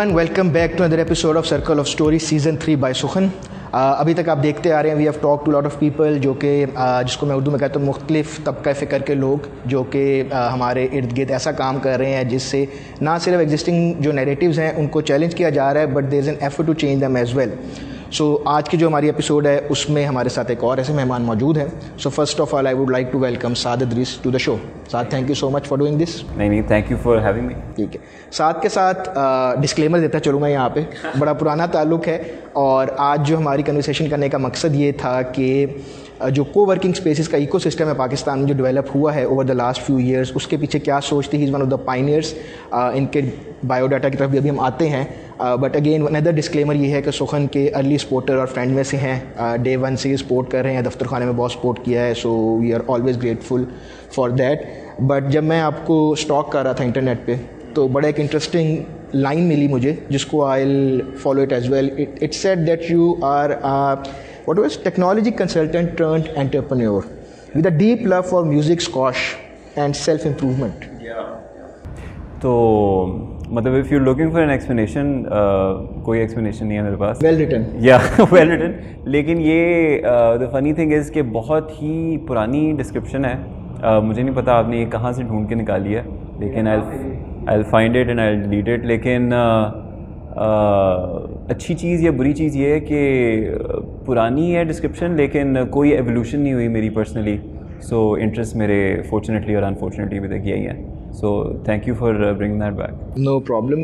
everyone, welcome back to another episode of Circle of Stories Season 3 by Sukhan. अभी तक आप देखते आ रहे हैं we have talk to lot of people जो कि जिसको मैं उर्दू में कहता हूँ मुख्तलिफ तबका फ़िक्र के लोग जो कि हमारे इर्द गिर्द ऐसा काम कर रहे हैं जिससे ना सिर्फ एग्जिस्टिंग जो नैरेटिव्स हैं उनको चैलेंज किया जा रहा है but there is an effort to change them as well. So आज की जो हमारी एपिसोड है उसमें हमारे साथ एक और ऐसे मेहमान मौजूद हैं. So first of all I would like to welcome Saad Idrees to the show. Saad, thank you so much for doing this. नहीं, thank you for having me. ठीक है, साथ के साथ डिस्क्लेमर देता चलूँगा यहाँ पे. बड़ा पुराना ताल्लुक़ है और आज जो हमारी कन्वर्सेशन करने का मकसद ये था कि जो कोवर्किंग स्पेसेस का इकोसिस्टम है पाकिस्तान में जो डेवलप हुआ है over the last few years, उसके पीछे क्या सोच थी. He is one of the pioneers. इनके बायोडाटा की तरफ भी अभी हम आते हैं. बट अगेन अनदर डिस्क्लेमर ये है कि सुखन के अर्ली सपोर्टर और फ्रेंड में से हैं. डे वन से ये सपोर्ट कर रहे हैं, दफ्तरखाने में बहुत सपोर्ट किया है. So we are always grateful for that. But जब मैं आपको स्टॉक कर रहा था इंटरनेट पे तो बड़ा एक इंटरेस्टिंग लाइन मिली मुझे जिसको I will follow it as well. It said that you are what was technology consultant turned entrepreneur with a deep love for music, squash and self improvement. तो मतलब if you're looking for an explanation, कोई explanation नहीं है मेरे पास. Well written. Yeah, well written. लेकिन ये the funny thing is कि बहुत ही पुरानी description है. मुझे नहीं पता आपने ये कहाँ से ढूंढ के निकाली है, लेकिन I'll find it and I'll delete it. लेकिन अच्छी चीज़ या बुरी चीज़ ये है कि पुरानी है डिस्क्रिप्शन लेकिन कोई एवोल्यूशन नहीं हुई मेरी पर्सनली. सो इंटरेस्ट मेरे फॉर्चुनेटली और अनफॉर्चुनेटली भी तक यही है. So thank you for bringing that back. No problem.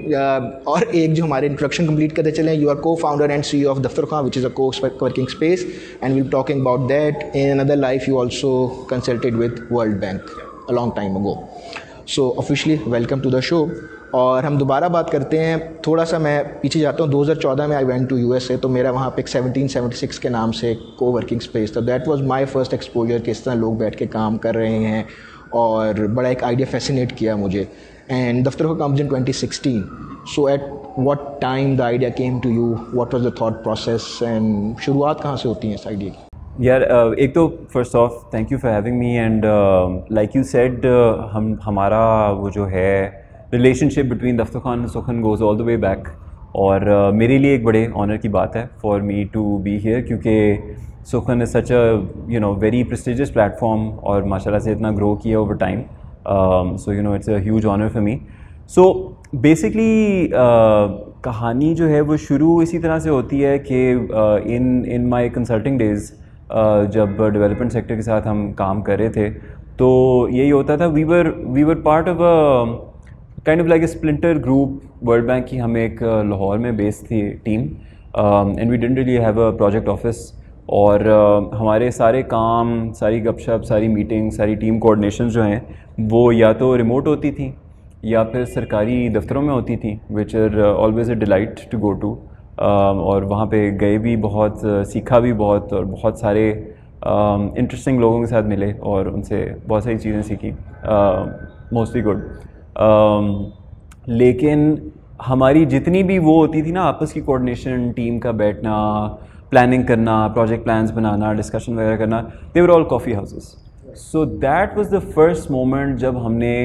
और एक जो हमारे इंट्रोडक्शन कंप्लीट करते चले, you are co founder and CEO of Daftarkhwan which is a coworking space and we talking about that. In another life you also consulted with World Bank a long time ago. So officially welcome to the show. और हम दोबारा बात करते हैं. थोड़ा सा मैं पीछे जाता हूँ. 2014 में आई वेंट टू USA. तो मेरा वहाँ पे एक 1776 के नाम से कोवर्किंग स्पेस था. That was my first exposure कि इस तरह लोग बैठ के काम कर रहे हैं और बड़ा एक आइडिया फैसिनेट किया मुझे. एंड दफ्तर comes in 2016. So at what time the idea came to you, what was the thought process and शुरुआत कहाँ से होती है इस आइडिया की? यार एक तो first of thank you for having me and like you said हमारा वो जो है relationship between Daftarkhwan and Sukhan goes all the way back. और मेरे लिए एक बड़े ऑनर की बात है for me to be here क्योंकि Sukhan is such a very prestigious platform और माशाल्लाह से इतना ग्रो किया over time. So it's a huge honour for me. So basically कहानी जो है वो शुरू इसी तरह से होती है कि इन माई कंसल्टिंग डेज़ जब डेवलपमेंट सेक्टर के साथ हम काम कर रहे थे तो यही होता था. We were part of a kind of like a splinter group. World Bank की हम एक लाहौर में बेस्ड थी team and we didn't really have a project office. और हमारे सारे काम, सारी गपशप, सारी मीटिंग, सारी टीम कोऑर्डिनेशन जो हैं वो या तो रिमोट होती थी या फिर सरकारी दफ्तरों में होती थी which are always a delight to go to. और वहाँ पे गए भी बहुत, सीखा भी बहुत और बहुत सारे इंटरेस्टिंग लोगों के साथ मिले और उनसे बहुत सारी चीज़ें सीखी, मोस्टली गुड. लेकिन हमारी जितनी भी वो होती थी ना आपस की कोऑर्डिनेशन, टीम का बैठना, प्लानिंग करना, प्रोजेक्ट प्लान्स बनाना, डिस्कशन वगैरह करना, they were all coffee houses. So that was the first moment जब हमने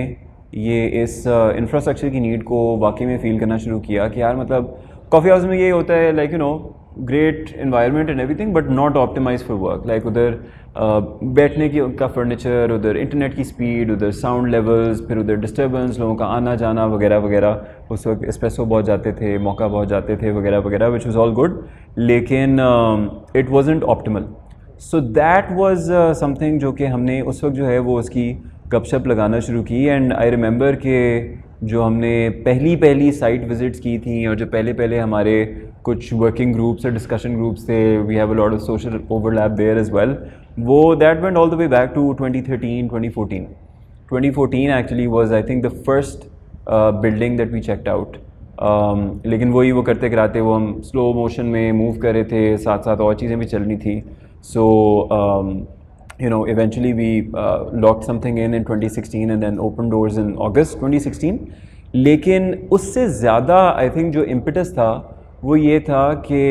ये इस इंफ्रास्ट्रक्चर की नीड को वाकई में फ़ील करना शुरू किया कि यार मतलब कॉफ़ी हाउस में ये होता है like great environment and everything but not optimise for work. Like उधर बैठने की का फर्नीचर, उधर इंटरनेट की स्पीड, उधर साउंड लेवल्स, फिर उधर डिस्टर्बेंस, लोगों का आना जाना वगैरह वगैरह. उस वक्त एस्प्रेसो बहुत जाते थे, मौका बहुत जाते थे वगैरह वगैरह विच वाज ऑल गुड लेकिन it wasn't optimal. So that was something जो कि हमने उस वक्त जो है वो उसकी गपशप लगाना शुरू की. एंड आई रिमेंबर कि जो हमने पहली साइट विज़िट्स की थी और जो पहले हमारे कुछ वर्किंग ग्रुप्स और डिस्कशन ग्रुप्स थे, we have a lot of social overlap there as well. वो that went all the way back to 2013, 2014. 2014 actually was I think the first building that we checked out. लेकिन वही वो करते कराते वो हम स्लो मोशन में मूव कर रहे थे, साथ साथ और चीज़ें भी चलनी थी. सो eventually we locked something in 2016 and then opened doors in August 2016. लेकिन उससे ज़्यादा आई थिंक जो इम्पेटस था वो ये था कि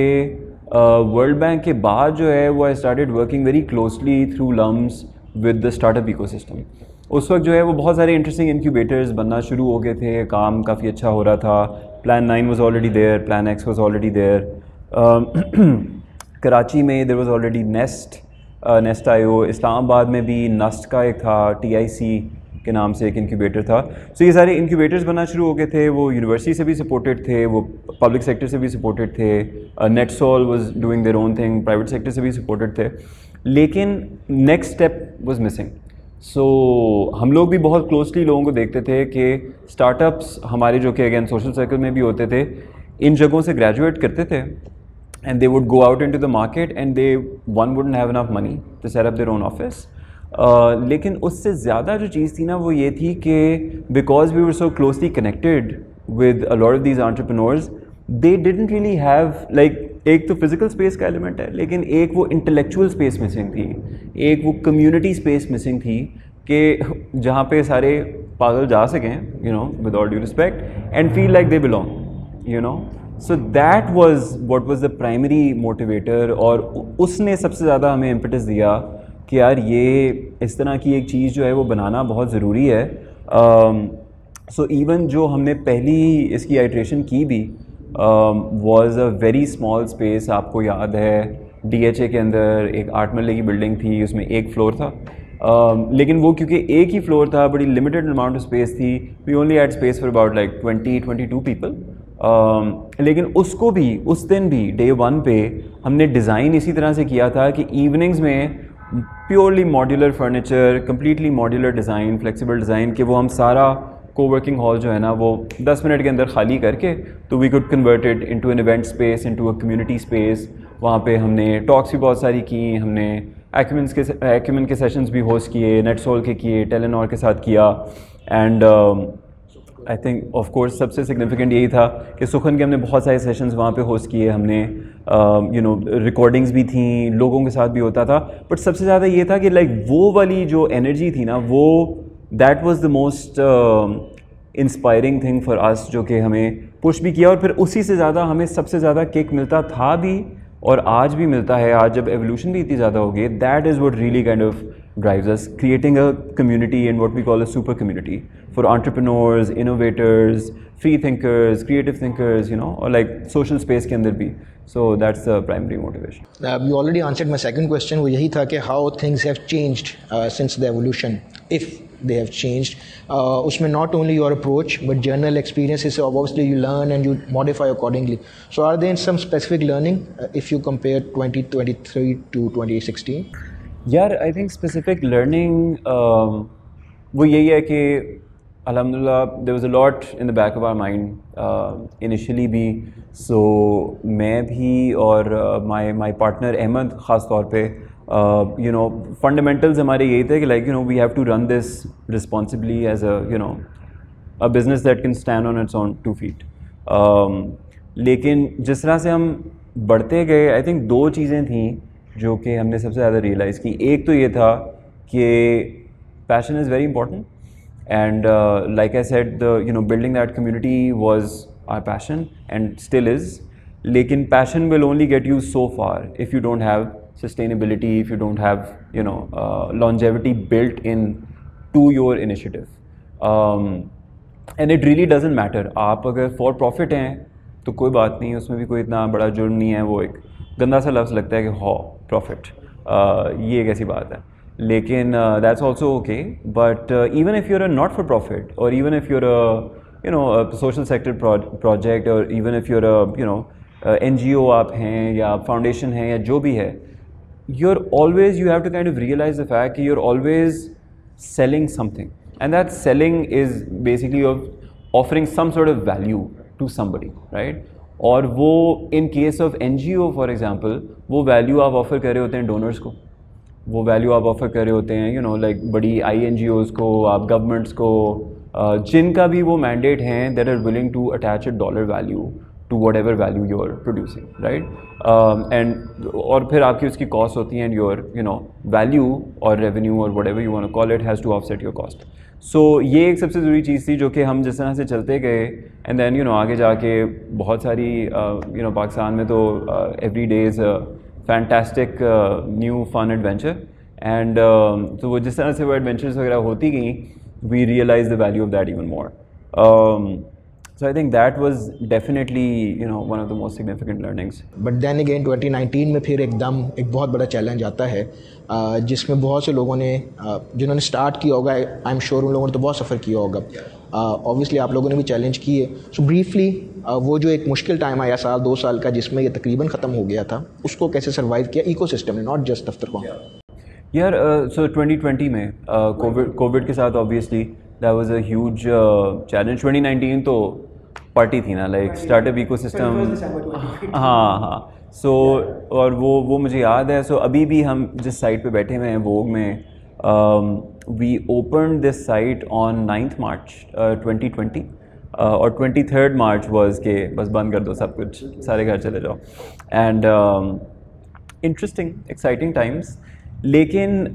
वर्ल्ड बैंक के बाद जो है वो I started working very closely through LUMS with the startup ecosystem. उस वक्त जो है वो बहुत सारे इंटरेस्टिंग इंक्यूबेटर्स बनना शुरू हो गए थे, काम काफ़ी अच्छा हो रहा था. Plan 9 was already there, plan X was already there. Karachi में there was already Nest IO. Islamabad में भी नस्ट का एक था, टीआईसी के नाम से एक इंक्यूबेटर था. सो ये सारे इंक्यूबेटर्स बनना शुरू हो गए थे. वो यूनिवर्सिटी से भी सपोर्टेड थे, वो पब्लिक सेक्टर से भी सपोर्टेड थे. NetSol was doing their own thing, private sector से भी सपोर्टेड थे. लेकिन नेक्स्ट स्टेप वाज मिसिंग. सो हम लोग भी बहुत क्लोजली लोगों को देखते थे कि स्टार्टअप्स हमारे, जो कि अगेन सोशल सर्कल में भी होते थे, इन जगहों से ग्रेजुएट करते थे and they would go out into the market and one wouldn't have enough money to set up their own office. लेकिन उससे ज़्यादा जो चीज़ थी ना वो ये थी कि because we were so closely connected with a lot of these entrepreneurs, they didn't really have like, एक तो physical space का element है, लेकिन एक वो intellectual space missing थी, एक वो community space missing थी कि जहाँ पे सारे पागल जा सकें, you know, with all due respect, and feel like they belong, you know. So that was what was the primary motivator. और उसने सबसे ज़्यादा हमें impetus दिया कि यार ये इस तरह की एक चीज़ जो है वो बनाना बहुत ज़रूरी है. So even जो हमने पहली इसकी आइट्रेशन की भी was a very small space. आपको याद है DHA के अंदर एक 8 मरले की बिल्डिंग थी, उसमें एक फ्लोर था. लेकिन वो क्योंकि एक ही फ्लोर था, बड़ी लिमिटेड अमाउंट ऑफ स्पेस थी. We only had space for about like 20-22 people. लेकिन उसको भी, उस दिन भी डे 1 पे हमने डिज़ाइन इसी तरह से किया था कि इवनिंग्स में purely modular furniture, completely modular design, flexible design, कि वो हम सारा कोवर्किंग हॉल जो है ना वो 10 मिनट के अंदर खाली करके, तो we could convert it into an event space, into a community space. वहाँ पे हमने टॉक्स भी बहुत सारी की, हमने एक्यूमेन के सेशंस भी होस्ट किए, नेटसोल के किए, टेलेनॉर के साथ किया. And I think of course सबसे सिग्निफिकेंट यही था कि सुखन के हमने बहुत सारे सेशंस वहाँ पे होस्ट किए. हमने यू नो रिकॉर्डिंग्स भी थी, लोगों के साथ भी होता था. बट सबसे ज़्यादा ये था कि लाइक वो वाली जो एनर्जी थी ना, वो that was the most inspiring thing for us, जो कि हमें पुश भी किया. और फिर उसी से ज़्यादा हमें सबसे ज़्यादा किक मिलता था भी, और आज भी मिलता है. आज जब एवोल्यूशन भी इतनी ज़्यादा हो गई, that is what really kind of drives us, creating a community in what we call a super community for entrepreneurs, innovators, free thinkers, creative thinkers, you know, or like social space के अंदर भी. So that's the primary motivation. You already answered my second question, वो यही था कि how things have changed since the evolution, if they have changed. उसमें not only your approach but general experiences, so obviously you learn and you modify accordingly. So are there some specific learning if you compare 2023 to 2016? यार I think specific learning वो यही है कि अल्हम्दुलिल्लाह there was a lot in the back of our mind initially भी. So मैं भी और माय पार्टनर अहमद ख़ास तौर पे यू नो फंडामेंटल्स हमारे यही थे कि like you know we have to run this responsibly as a you know a business that can stand on its own 2 feet. लेकिन जिस तरह से हम बढ़ते गए, आई थिंक 2 चीज़ें थी जो कि हमने सबसे ज़्यादा रियलाइज़ की. एक तो ये था कि passion is very important, and like I said the you know building that community was our passion and still is. लेकिन passion will only get you so far if you don't have sustainability, if you don't have you know longevity built in to your initiative. And it really doesn't matter. आप अगर for profit हैं तो कोई बात नहीं, उसमें भी कोई इतना बड़ा जुर्म नहीं है. वो एक गंदा सा लफ्ज़ लगता है कि हो प्रॉफिट, ये एक ऐसी बात है. लेकिन that's also okay. But even if you're a not for profit, और even if you're you know social sector project, और even if you're you know NGO आप हैं या फाउंडेशन है या जो भी है, you're always, you have to kind of realize the fact that you're always selling something, and that selling is basically of offering some sort of value to somebody, right? और वो in case of NGO for example, वो value आप offer कर रहे होते हैं donors को, वो value आप offer कर रहे होते हैं you know like बड़ी INGOs को, आप governments को, जिनका भी वो mandate हैं that are willing to attach a dollar value to whatever value you're producing, right? And और फिर आपकी उसकी cost होती है, and your you know value or revenue or whatever you want to call it has to offset your cost. So ये एक सबसे ज़रूरी चीज़ थी जो कि हम जिस तरह से चलते गए, and then you know आगे जाके बहुत सारी you know पाकिस्तान में तो every day is a fantastic new fun adventure, and तो वो जिस तरह से वो एडवेंचर्स वगैरह होती गई, we realise the value of that even more. So I think that was definitely, you know, one of the most significant learnings. But then again 2019 में फिर एकदम एक बहुत बड़ा चैलेंज आता है जिसमें बहुत से लोगों ने जिन्होंने स्टार्ट किया होगा, आई एम श्योर उन लोगों ने तो बहुत सफ़र किया होगा. ऑब्वियसली आप लोगों ने भी चैलेंज किए. सो ब्रीफली वो जो एक मुश्किल टाइम आया साल 2 साल का जिसमें ये तकरीबन ख़त्म हो गया था, उसको कैसे सर्वाइव किया इकोसिस्टम ने, नॉट जस्ट दफ्तरख्वान? यार सो 2020 में कोविड के साथ obviously that was a huge challenge. 2019 तो पार्टी थी ना, लाइक स्टार्टअप इकोसिस्टम. हाँ. सो और वो मुझे याद है. सो अभी भी हम जिस साइट पे बैठे हुए हैं वोग में, we open this site on 9th March 2020 और 23rd March वाज के बस बंद कर दो सब कुछ, सारे घर चले जाओ. And interesting exciting times. लेकिन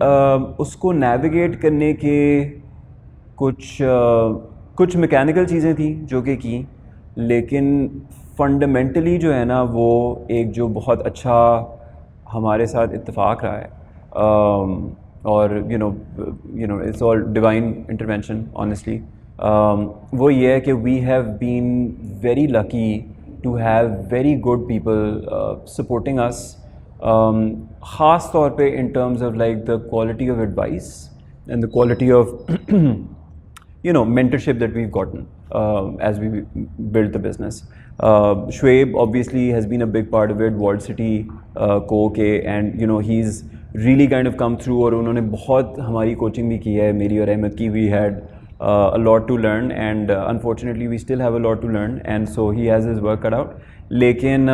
उसको नेविगेट करने के कुछ मैकेनिकल चीज़ें थी जो कि लेकिन फंडामेंटली जो है ना वो एक जो बहुत अच्छा हमारे साथ इत्तेफाक रहा है. और you know it's all divine intervention honestly. वो ये है कि we have been very lucky to have very good people supporting us, ख़ास तौर पे in terms of like the quality of advice and the quality of mentorship that we've gotten as we built the business. Shoaib obviously has been a big part of it, Walled City Co-K, and you know he's really kind of come through और उन्होंने बहुत हमारी coaching भी की है, मेरी और अहमद की. We had a lot to learn and unfortunately we still have a lot to learn and so he has his work cut out. लेकिन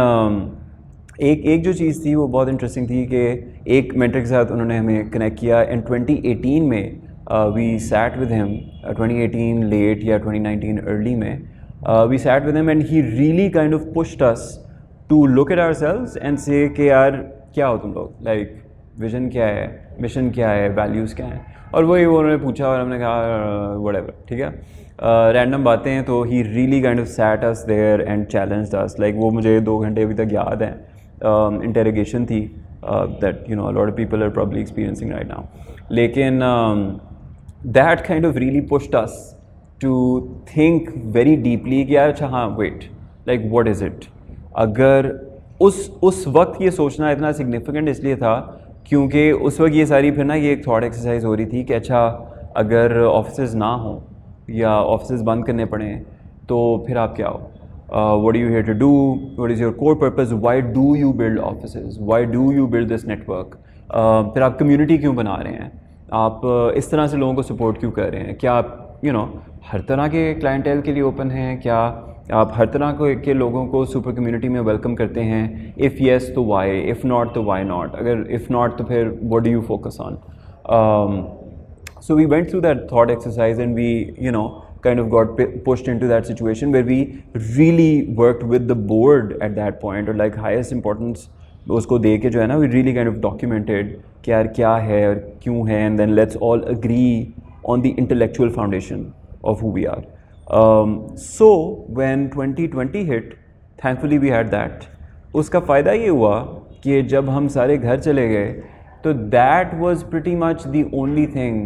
एक जो चीज़ थी वो बहुत इंटरेस्टिंग थी कि एक मेंटर के साथ उन्होंने हमें कनेक्ट किया एंड 2018 में we sat with him, 2018 late या 2019 early में we sat with him and he really kind of pushed us to look at ourselves and say कि यार क्या हो तुम लोग, like vision क्या है, mission क्या है, values क्या हैं. और वही वो उन्होंने पूछा और हमने कहा whatever, ठीक है, random बातें हैं. तो he really kind of sat us there and challenged us. like वो मुझे 2 घंटे अभी तक याद है. interrogation थी that you know a lot of people are probably experiencing right now. लेकिन that kind of really pushed us to think very deeply कि यार अच्छा हाँ wait, like what is it. अगर उस वक्त ये सोचना इतना significant इसलिए था क्योंकि उस वक्त ये सारी फिर ना ये एक thought exercise हो रही थी कि अच्छा अगर offices ना हो या offices बंद करने पड़े तो फिर आप क्या हो. What are you here to do? What is your core purpose? Why do you build offices? Why do you build this network? फिर आप community क्यों बना रहे हैं, आप इस तरह से लोगों को सपोर्ट क्यों कर रहे हैं, क्या आप हर तरह के क्लाइंटेल के लिए ओपन हैं, क्या आप हर तरह के लोगों को सुपर कम्युनिटी में वेलकम करते हैं. इफ़ येस तो वाई, इफ़ नॉट तो वाई नॉट, अगर इफ़ नॉट तो फिर what do you focus on. So we went through that thought exercise and we kind of got pushed into that situation where we really worked with the board at that point, or like highest importance उसको दे के जो है ना we really kind of documented कि यार क्या है और क्यों है, and then let's all agree on the intellectual foundation of who we are. So when 2020 hit, thankfully we had that. उसका फ़ायदा ये हुआ कि जब हम सारे घर चले गए तो that was pretty much the only thing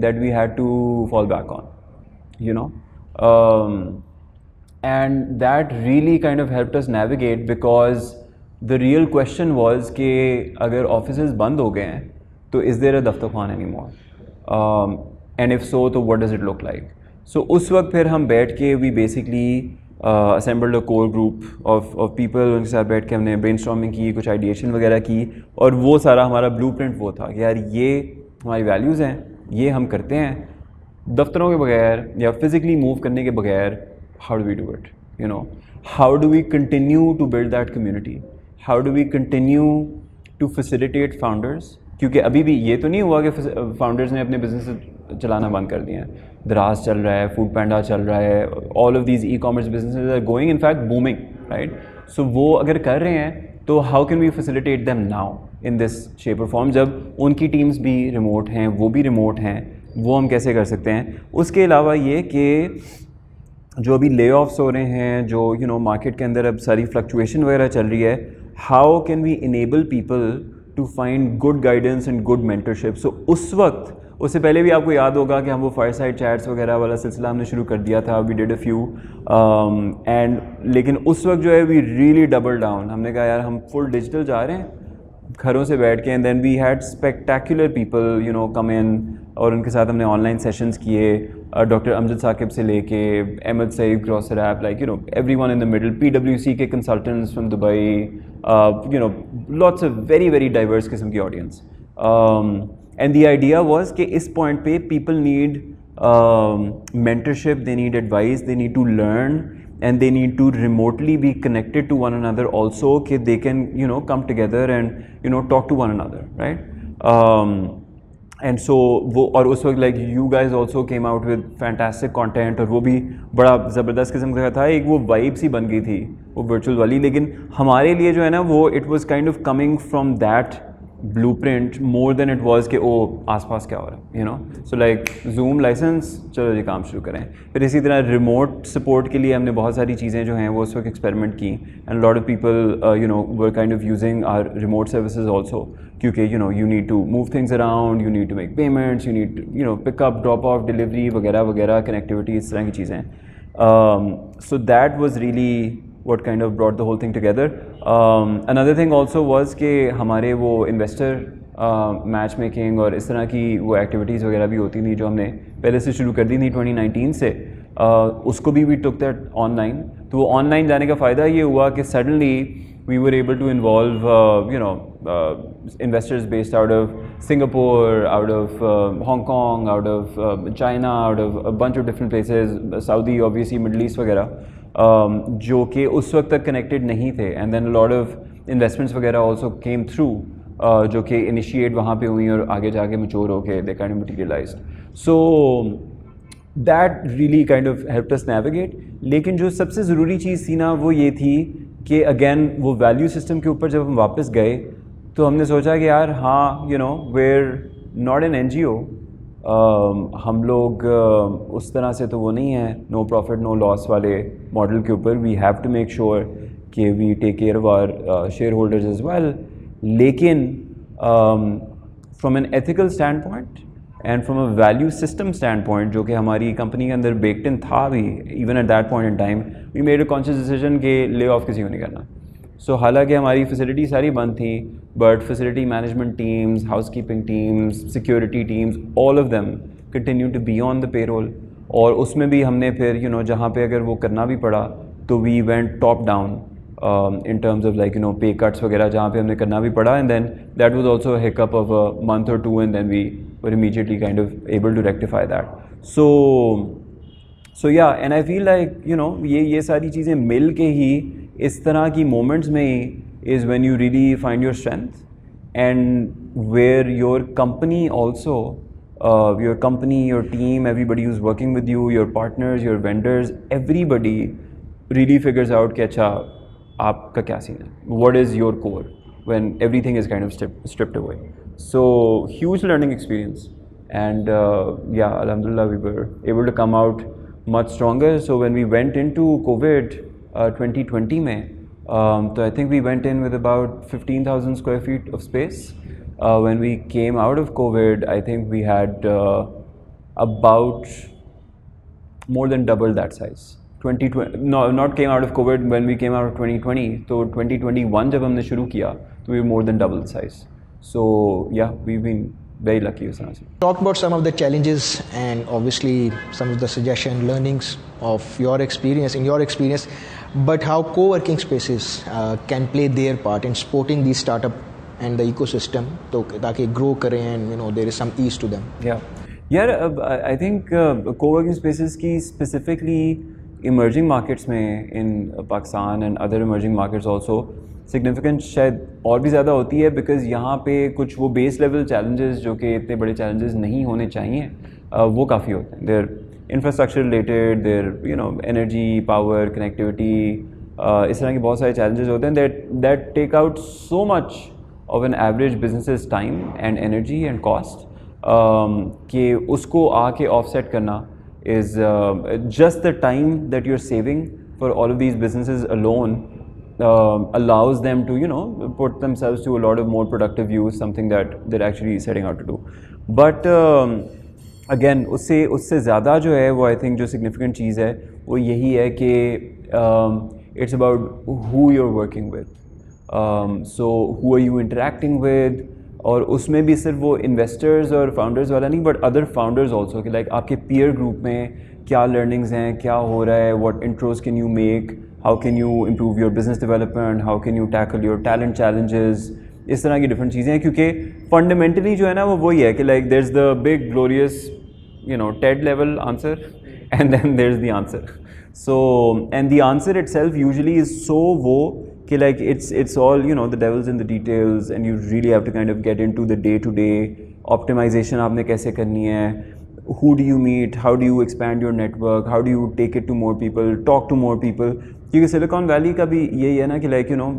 that we had to fall back on. And that really kind of helped us navigate because the real question was कि अगर offices बंद हो गए हैं तो is there a Daftarkhwan anymore? And if so, तो what does it look like? So उस वक्त फिर हम बैठ के we basically assembled a core group of people, उनके साथ बैठ के हमने brainstorming की, कुछ ideation वगैरह की, और वो सारा हमारा blueprint वो था कि यार ये हमारी values हैं, ये हम करते हैं. दफ्तरों के बगैर या फिज़िकली मूव करने के बगैर how do we do it, how do we continue to build that community, how do we continue to facilitate founders. क्योंकि अभी भी ये तो नहीं हुआ कि फाउंडर्स ने अपने बिजनेस चलाना बंद कर दिए हैं. दराज चल रहा है, फूड पैंडा चल रहा है, all of these e commerce businesses are going in fact booming, right. So वो अगर कर रहे हैं तो how can we facilitate them now in this shape और फॉर्म, जब उनकी टीम्स भी रिमोट हैं, वो भी रिमोट हैं, वो हम कैसे कर सकते हैं. उसके अलावा ये कि जो अभी ले ऑफ्स हो रहे हैं, जो मार्केट के अंदर अब सारी फ्लक्चुएशन वगैरह चल रही है, how can we enable people to find good guidance and good mentorship. So उस वक्त, उससे पहले भी आपको याद होगा कि हम वो फायरसाइड चैट्स वगैरह वाला सिलसिला हमने शुरू कर दिया था, we did a few and लेकिन उस वक्त जो है वी रियली डबल डाउन, हमने कहा यार हम फुल डिजिटल जा रहे हैं घरों से बैठ के, and then we had spectacular people you know come in, और उनके साथ हमने ऑनलाइन सेशंस किए, डॉक्टर अमजद साकिब से लेके Ahmed Saeed grocer app, like you know everyone in the middle, PwC के consultants from Dubai, you know lots of very very diverse किस्म की audience. And the idea was कि इस point पे people need mentorship, they need advice, they need to learn, and they need to remotely be connected to one another also, कि they can you know come together and you know talk to one another, right? And so वो, और उस वक्त like you guys also came out with fantastic content, और वो भी बड़ा ज़बरदस्त किस्म का था, एक वो वाइब सी बन गई थी वो virtual वाली, लेकिन हमारे लिए जो है ना वो it was kind of coming from that blueprint more than it was कि ओ आसपास क्या हो रहा है, you know, so like Zoom license, चलो जी काम शुरू करें. फिर इसी तरह रिमोट सपोर्ट के लिए हमने बहुत सारी चीज़ें जो हैं वो उस वक्त एक्सपेरिमेंट की, and lot of people you know were kind of using our remote services also, क्योंकि you know you need to move things around, you need to make payments, you need you know pickup drop off delivery वगैरह वगैरह, connectivity, इस तरह की चीज़ें. So that was really what kind of brought the whole thing together. Another thing also was कि हमारे वो investor match making और इस तरह की वो एक्टिविटीज़ वगैरह भी होती थी जो हमने पहले से शुरू कर दी थी 2019 से, उसको भी we took that online. तो वो ऑनलाइन जाने का फ़ायदा ये हुआ कि suddenly we were able to involve you know investors based out of Singapore, out of Hong Kong, out of China, out of a bunch of different places, Saudi obviously, Middle East वगैरह, जो कि उस वक्त तक connected नहीं थे, and then lot of investments वगैरह also came through, जो कि इनिशिएट वहाँ पे हुई और आगे जाके मैच्योर होके they kind of materialised. So that really kind of helped us navigate. लेकिन जो सबसे ज़रूरी चीज़ थी ना वो ये थी कि अगेन वो वैल्यू सिस्टम के ऊपर जब हम वापस गए तो हमने सोचा कि यार हाँ you know we're not an NGO, हम लोग उस तरह से तो वो नहीं है नो प्रॉफिट नो लॉस वाले मॉडल के ऊपर. We have to make sure कि we take care of our shareholders as well, लेकिन from an ethical standpoint and from a value system standpoint, जो कि हमारी company के अंदर बेक्ड इन था भी, even at that point in time we made a conscious decision कि lay of किसी को नहीं करना. सो हालांकि हमारी फैसिलिटी सारी बंद थी, but facility management teams, housekeeping teams, security teams, all of them continue to be on the payroll. और उसमें भी हमने फिर यू नो जहाँ पे अगर वो करना भी पड़ा तो we went top down in terms of like you know pay cuts वगैरह जहाँ पे हमने करना भी पड़ा, and then that was also hiccup of a month और two, and then we were immediately kind of able to rectify that. So yeah, and I feel like you know ये सारी चीज़ें मिल के ही इस तरह की मोमेंट्स में ही is when you really find your strength, and where your company also, your company, your team, everybody who's working with you, your partners, your vendors, everybody really figures out कि अच्छा आपका क्या सीन है, what is your core when everything is kind of stripped away. So huge learning experience, and yeah, alhamdulillah we were able to come out much stronger. So when we went into COVID 2020 में, so I think we went in with about 15,000 square feet of space. When we came out of COVID, I think we had about more than double that size. 2020, no, not came out of COVID. When we came out of 2020, so 2021 जब हमने शुरू किया, तो we were more than double the size. So yeah, we've been very lucky with that. Talk about some of the challenges and obviously some of the suggestion learnings of your experience, in your experience, but how co-working spaces can play their part in supporting these startup and the ecosystem, तो ताकि grow करें and you know there is some ease to them. Yeah, I think co-working spaces की specifically emerging markets में in Pakistan and other emerging markets also significant शायद और भी ज़्यादा होती है, because यहाँ पे कुछ वो base level challenges जो कि इतने बड़े challenges नहीं होने चाहिए वो काफ़ी होते हैं. They're infrastructure related, they're you know energy, power, connectivity, इस तरह के बहुत सारे challenges होते हैं that take out so much of an average business's time and energy and cost, कि उसको आके offset करना is just the time that you're saving for all of these businesses alone allows them to, you know, put themselves to a lot of more productive use, something that they're actually setting out to do. But again, उससे ज़्यादा जो है वो I think जो significant चीज़ है वो यही है कि it's about who you're working with. So who are you interacting with, और उसमें भी सिर्फ वो इन्वेस्टर्स और फाउंडर्स वाला नहीं, बट अदर फाउंडर्स ऑल्सो कि लाइक आपके पीयर ग्रुप में क्या लर्निंग्स हैं, क्या हो रहा है, what intros can you make, how can you improve your business development, how can you tackle your talent challenges, इस तरह की डिफरेंट चीज़ें हैं. क्योंकि फंडामेंटली जो है ना वो वही है कि like there is the big glorious you know TED level answer, and then there's the answer. So and the answer itself usually is so wo कि like it's all, you know, the devil's in the details, and you really have to kind of get into the day to day optimization. आपने कैसे करनी है, who do you meet, how do you expand your network, how do you take it to more people, talk to more people. क्योंकि silicon valley का भी यही है ना कि like, you know,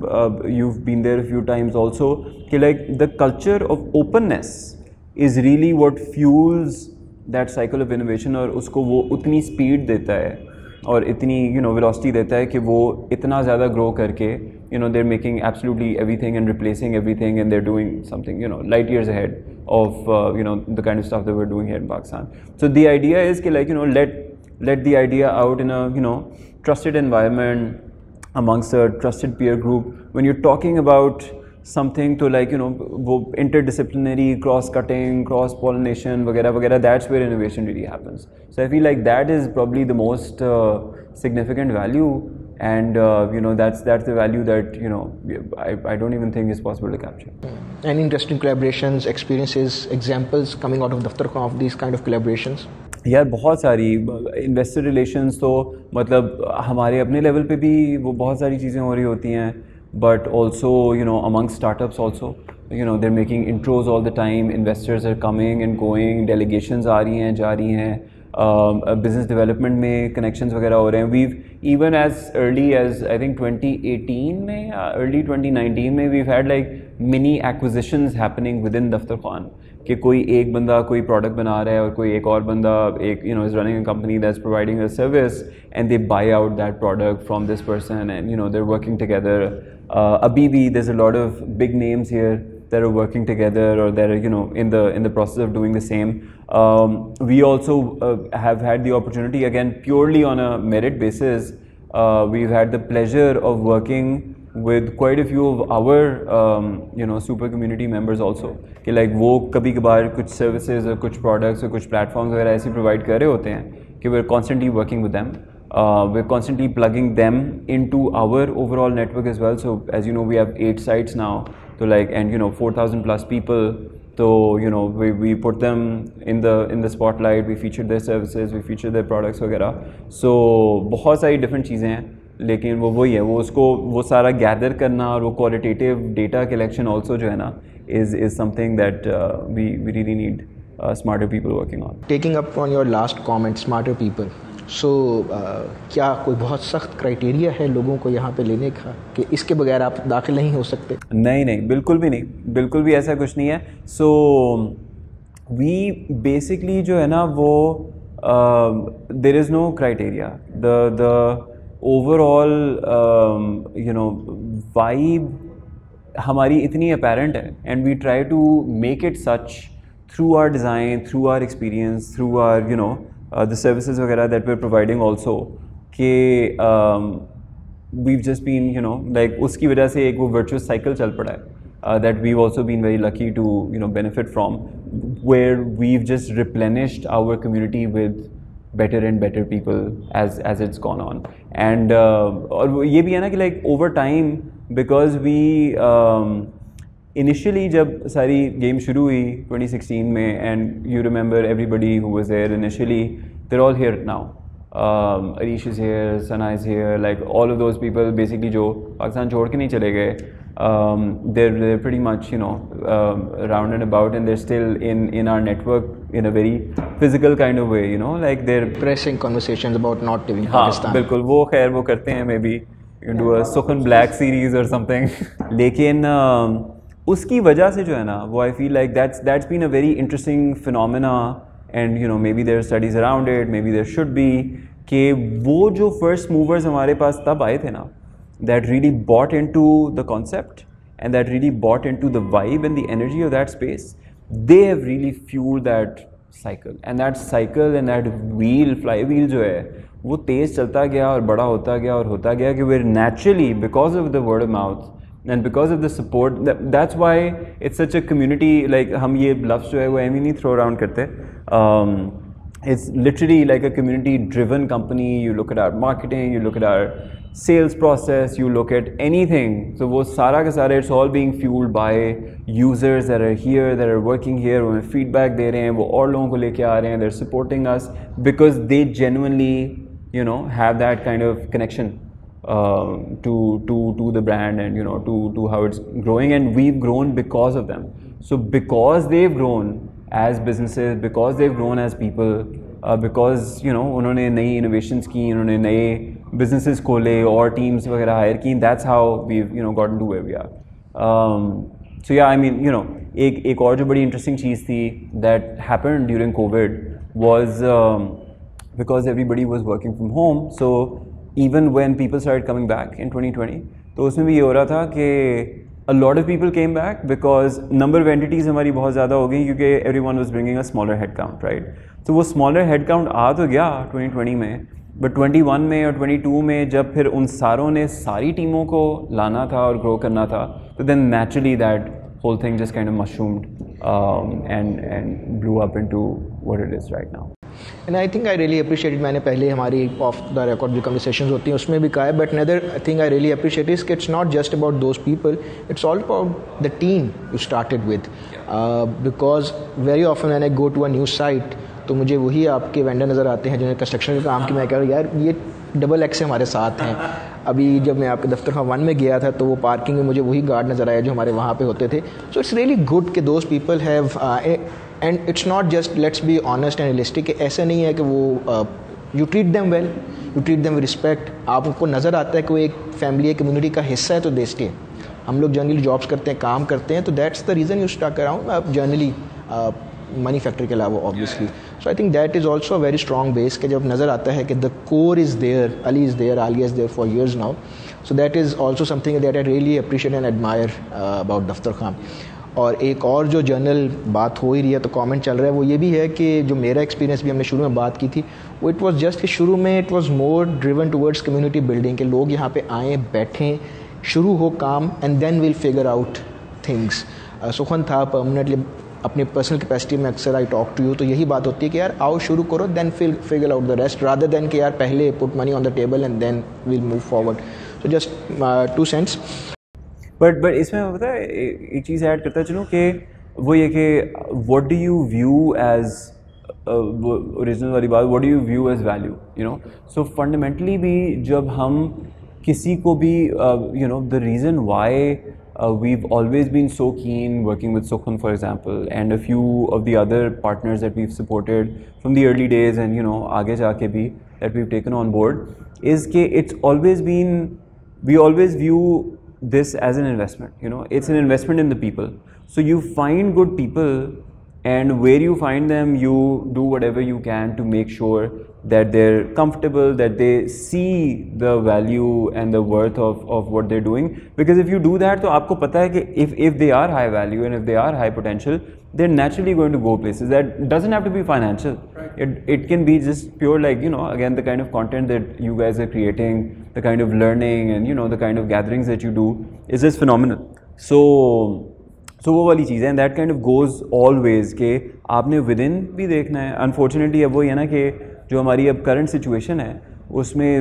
you've been there a few times also कि like the culture of openness is really what fuels that cycle of innovation, और उसको वो उतनी स्पीड देता है और इतनी, यू नो, वेलोसिटी देता है कि वो इतना ज़्यादा ग्रो करके, you know, they're making absolutely everything and replacing everything, and they're doing something, you know, light years ahead of, you know, the kind of stuff that we are doing here in Pakistan. So the idea is कि like, you know, let the idea out in a, you know, trusted environment amongst a trusted peer group. When you're talking about something to, like, you know, वो interdisciplinary, cross-cutting, cross-pollination वगैरह वगैरह, that's where innovation really happens. So I feel like that is probably the most significant value, and you know, that's the value that, you know, I don't even think is possible to capture. Any interesting collaborations, experiences, examples coming out of Daftarkhwan of these kind of collaborations? यार बहुत सारी investor relations तो मतलब हमारे अपने level पे भी वो बहुत सारी चीज़ें हो रही होती हैं, but also, you know, among startups also, you know, they're making intros all the time, investors are coming and going, delegations आ रही हैं, जा रही हैं, business development में connections वगैरह हो रहे हैं. We've even as early as I think 2018 में, early 2019 में, we've had like mini acquisitions happening within Daftarkhwan, कि कोई एक बंदा कोई प्रोडक्ट बना रहा है और कोई एक और बंदा एक, you know, is running a company that's providing a service, and they buy out that product from this person, and, you know, they're working together. Abhi bhi, there's a lot of big names here that are working together, or that are, you know, in the process of doing the same. We also have had the opportunity, again purely on a merit basis, we've had the pleasure of working with quite a few of our you know, super community members also, कि like वो कभी कभार कुछ services और कुछ products और कुछ platforms वगैरह ऐसे provide कर रहे होते हैं कि we're constantly working with them. We're constantly plugging them into our overall network as well. So as you know, we have 8 sites now, so like, and, you know, 4,000 plus people. So, you know, we put them in the spotlight, we feature their services, we feature their products वगैरह. So बहुत सारी different चीज़ें हैं, लेकिन वो वही है, वो उसको वो सारा गैदर करना और वो क्वालिटेटिव डेटा कलेक्शन ऑल्सो जो है ना is something that we really need smarter people working on. Taking up on your last comment, smarter people. So क्या कोई बहुत सख्त क्राइटेरिया है लोगों को यहाँ पे लेने का कि इसके बगैर आप दाखिल नहीं हो सकते? नहीं, बिल्कुल भी नहीं, बिल्कुल भी ऐसा कुछ नहीं है. So we basically जो है ना वो there is no criteria. The overall you know, vibe हमारी इतनी apparent है, and we try to make it such through our design, through our experience, through our, you know, the services वगैरह that we're providing also, कि we've just been, you know, like उसकी वजह से एक वो virtuous cycle चल पड़ा है that we've also been very lucky to, you know, benefit from, where we've just replenished our community with better and better people as it's gone on. And और ये भी है ना कि like over time, because we initially जब सारी game शुरू हुई 2016 में, and you remember everybody who was there initially, they're all here now. Arish is here, Sana is here, like all of those people basically जो पाकिस्तान छोड़ के नहीं चले गए, they're pretty much, you know, around and about, and they're still in our network in a very physical kind of way, you know, like they're pressing conversations about not leaving Pakistan. बिल्कुल, वो खैर वो करते हैं, maybe you can do a Sukhan Black series or something. लेकिन उसकी वजह से जो है ना वो I feel like that's been a very interesting phenomena, and you know, maybe there are studies around it, maybe there should be, कि वो जो first movers हमारे पास तब आए थे ना, that really bought into the concept and that really bought into the vibe and the energy of that space, they have really fueled that cycle. And that cycle and that flywheel जो है वो तेज़ चलता गया और बड़ा होता गया और होता गया कि we're naturally, because of the word of mouth and because of the support, that's why it's such a community. Like हम ये love जो है वो ऐसे नहीं throw around करते. It's literally like a community driven company. You look at our marketing, you look at our sales process, you look at anything. So वो सारा का सारा, it's all being fueled by users that are here, that are working here, वो हमें feedback दे रहे हैं, वो और लोगों को लेके आ रहे हैं, they're supporting us because they genuinely, you know, have that kind of connection to the brand and, you know, to how it's growing, and we've grown because of them. So because they've grown as businesses, because they've grown as people, because, you know, उन्होंने नई innovations की, उन्होंने नए businesses खोले और teams वगैरह hire की, that's how we've, you know, gotten to where we are. So yeah, I mean, you know, एक और जो बड़ी interesting चीज़ थी that happened during COVID was because everybody was working from home. So even when people started coming back in 2020, तो उसमें भी ये हो रहा था कि a lot of people came back because number of entities हमारी बहुत ज़्यादा हो गई क्योंकि everyone was bringing a smaller headcount, right? तो वो smaller headcount आ तो गया 2020 में, but 21 में और 22 में जब फिर उन सारों ने सारी टीमों को लाना था और grow करना था, तो then naturally that whole thing just kind of mushroomed and blew up into what it is right now. And I think I really appreciate it. मैंने पहले हमारी ऑफ द रिकॉर्ड जो कन्वर्सेशंस होती हैं उसमें भी कहा है, but another thing I really appreciate is कि it's not just about those people, it's all about the team you started with, because very often when I go to a new site तो मुझे वही आपके vendor नज़र आते हैं जिन्हें construction का काम की, मैं कह रहा हूँ यार ये डबल एक्स से हमारे साथ हैं. अभी जब मैं आपके दफ्तरखान 1 में गया था तो वो पार्किंग में मुझे वही गार्ड नज़र आया जो हमारे वहाँ पे होते थे. सो इट्स रियली गुड कि those people have, and it's not just, let's be honest and realistic, ऐसा नहीं है कि वो you treat them well, you treat them with respect. आपको नज़र आता है कि वो एक फैमिली है, कम्युनिटी का हिस्सा है, तो दे स्टे. हम लोग जनरली जॉब्स करते हैं, काम करते हैं, तो that's the reason you stuck around generally money factor के अलावा obviously. So I think that is also a very strong base कि जब नज़र आता है कि the core is there, Ali is there, Aliya is there for years now. So that is also something that I really appreciate and admire about Daftarkhwan. और एक और जो जनरल बात हो ही रही है तो कमेंट चल रहा है वो ये भी है कि जो मेरा एक्सपीरियंस भी हमने शुरू में बात की थी वो इट वाज जस्ट कि शुरू में it was more driven towards community building के लोग यहाँ पे आएँ, बैठें, शुरू हो काम, and then will figure out things. Sukhan था परमानेंटली अपनी पर्सनल कैपेसिटी में, अक्सर आई टॉक टू यू, तो यही बात होती है कि यार आओ शुरू करो, then figure out the rest, rather than कि यार पहले put money on the table and then will move forward. So just 2 cents. बट इसमें पता है एक चीज़ ऐड करता चलूँ कि वो ये कि what do you view as, original वाली बात, what do you view as value, you know. So fundamentally भी जब हम किसी को भी, you know, the reason why we've always been so keen working with Sukhan, for example, and a few of the other partners that we've supported from the early days and, you know, आगे जाके भी that we've taken on board, is कि it's always been, we always view this as an investment, you know, it's an investment in the people. So you find good people, and where you find them, you do whatever you can to make sure that they're comfortable, that they see the value and the worth of what they're doing. Because if you do that, तो आपको पता है कि if they are high value and if they are high potential, they're naturally going to go places. That doesn't have to be financial. It can be just pure, like, you know, again, the kind of content that you guys are creating, the kind of learning and, you know, the kind of gatherings that you do is just phenomenal. So वो वाली चीज़ है, and that kind of goes always कि आपने within भी देखना है. Unfortunately अब वो है ना कि जो हमारी अब current situation है उसमें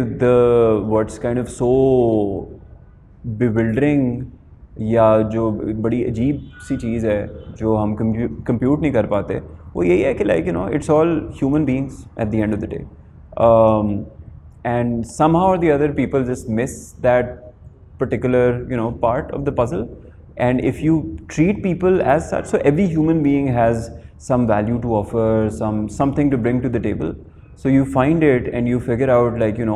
what's kind of so bewildering या जो बड़ी अजीब सी चीज़ है जो हम compute नहीं कर पाते, वो यही है कि like, you know, it's all human beings at the end of the day, and somehow or the other people just miss that particular, you know, part of the puzzle. And if you treat people as such, so every human being has some value to offer, something to bring to the table. So you find it and you figure out, like, you know,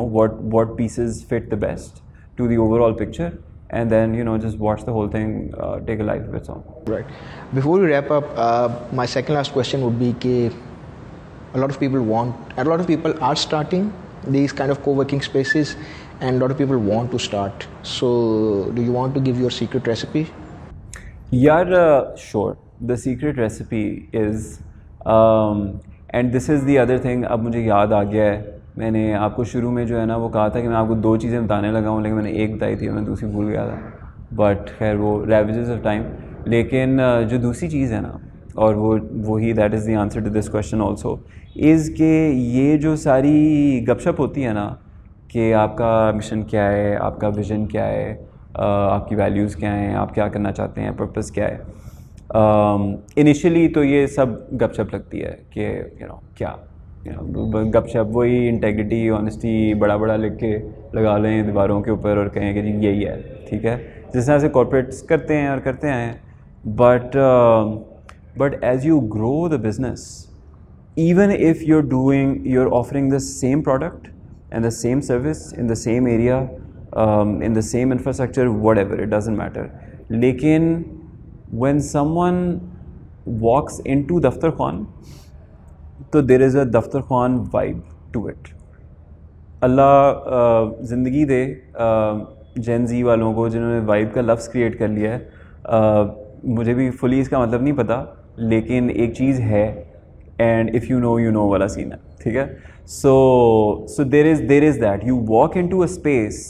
what pieces fit the best to the overall picture, and then, you know, just watch the whole thing take a life of its own. Right. Before we wrap up, my second last question would be कि a lot of people are starting these kind of co-working spaces, and a lot of people want to start. So do you want to give your secret recipe? Yeah, sure. The secret recipe is, and this is the other thing, अब मुझे याद आ गया है, मैंने आपको शुरू में जो है ना वो कहा था कि मैं आपको 2 चीज़ें बताने लगा हूँ, लेकिन मैंने एक बताई थी, मैं दूसरी भूल गया था, बट खैर वो ravages of time. लेकिन जो दूसरी चीज़ है ना, और वही that is the answer to this question also, is कि ये जो सारी गपशप होती है ना कि आपका मिशन क्या है, आपका विज़न क्या है, आपकी वैल्यूज़ क्या हैं, आप क्या करना चाहते हैं, पर्पस क्या है, इनिशियली तो ये सब गपशप लगती है कि क्या गपशप, वही इंटेग्रिटी, ऑनेस्टी बड़ा बड़ा लिख के लगा लें दीवारों के ऊपर और कहें कि जी यही है, ठीक है, जिस तरह से कॉर्पोरेट्स करते हैं और करते हैं. But as you grow the business, even if you're offering the same product and the same service in the same area, in the same infrastructure, whatever, it doesn't matter. Lekin when someone walks into Daftarkhwan, so there is a Daftarkhwan vibe to it. Allah ज़िंदगी दे जेन जी वालों को जिन्होंने vibe का लफ्ज़ create कर लिया है. मुझे भी फुली इसका मतलब नहीं पता, लेकिन एक चीज़ है, and if you know वाला सीन है, ठीक है. So there is that. You walk into a space,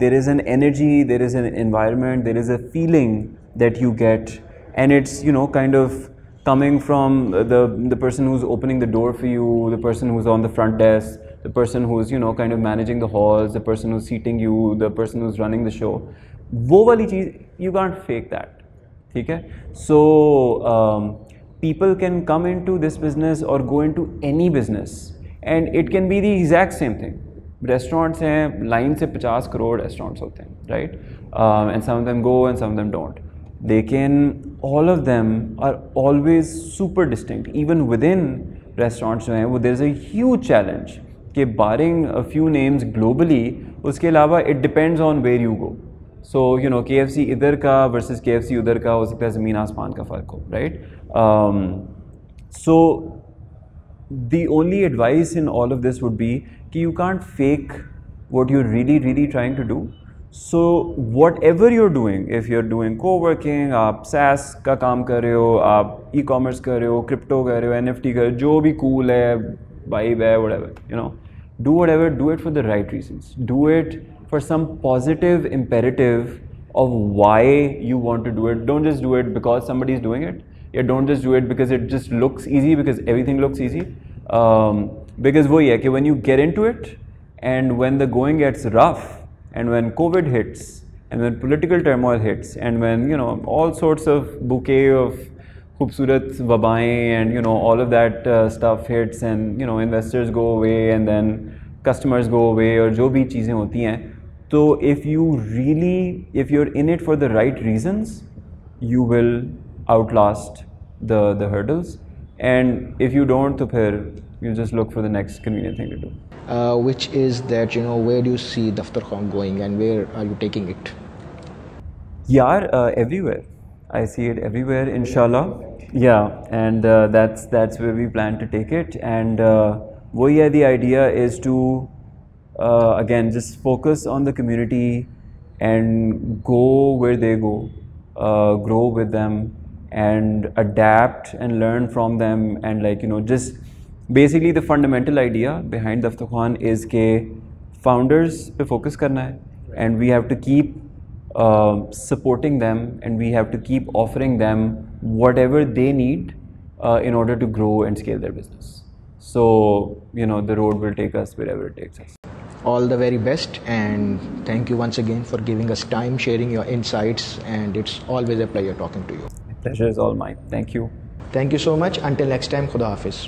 there is an energy, there is an environment, there is a feeling that you get, and it's kind of coming from the person who's opening the door for you, the person who's on the front desk, the person who's kind of managing the halls, the person who's seating you, the person who's running the show. वो वाली चीज़ you can't fake that, ठीक है. So people can come into this business or go into any business and it can be the exact same thing. Restaurants हैं, line से 50 crore restaurants होते हैं, right? And some of them go and some of them don't. लेकिन all of them are always super distinct. Even within restaurants जो हैं वो there is a huge challenge कि barring a few names globally, उसके अलावा it depends on where you go. So KFC इधर का versus KFC उधर का हो सकता है ज़मीन आसमान का फ़र्क हो, right? So the only advice in all of this would be कि you can't fake what you're really trying to do. So whatever you're doing, if you're doing co-working, आप SaaS का काम कर रहे हो, आप e-commerce कर रहे हो, crypto कर रहे हो, NFT कर रहे हो, जो भी cool है, vibe है, whatever, do whatever, do it for the right reasons. Do it for some positive imperative of why you want to do it. Don't just do it because somebody is doing it. Yeah, don't just do it because it just looks easy, because everything looks easy. Because वही है कि when you get into it and when the going gets rough and when COVID hits and when political turmoil hits and when all sorts of bouquet of खूबसूरत वबाएं and all of that stuff hits and investors go away and then customers go away और जो भी चीज़ें होती हैं, तो if you're in it for the right reasons, you will outlast the hurdles, and if you don't, तो फिर you just look for the next convenient thing to do. Which is that where do you see Daftarkhwan going and where are you taking it? Yaar, everywhere. I see it everywhere, inshallah. Yeah, and that's where we plan to take it. And the idea is to again just focus on the community and go where they go, grow with them and adapt and learn from them, and just basically the fundamental idea behind Daftarkhwan is ke founders pe focus karna hai, and we have to keep supporting them and we have to keep offering them whatever they need in order to grow and scale their business. So the road will take us wherever it takes us. All the very best, and thank you once again for giving us time, sharing your insights, and it's always a pleasure talking to you. The pleasure is all mine. Thank you. Thank you so much. Until next time, Khuda Hafiz.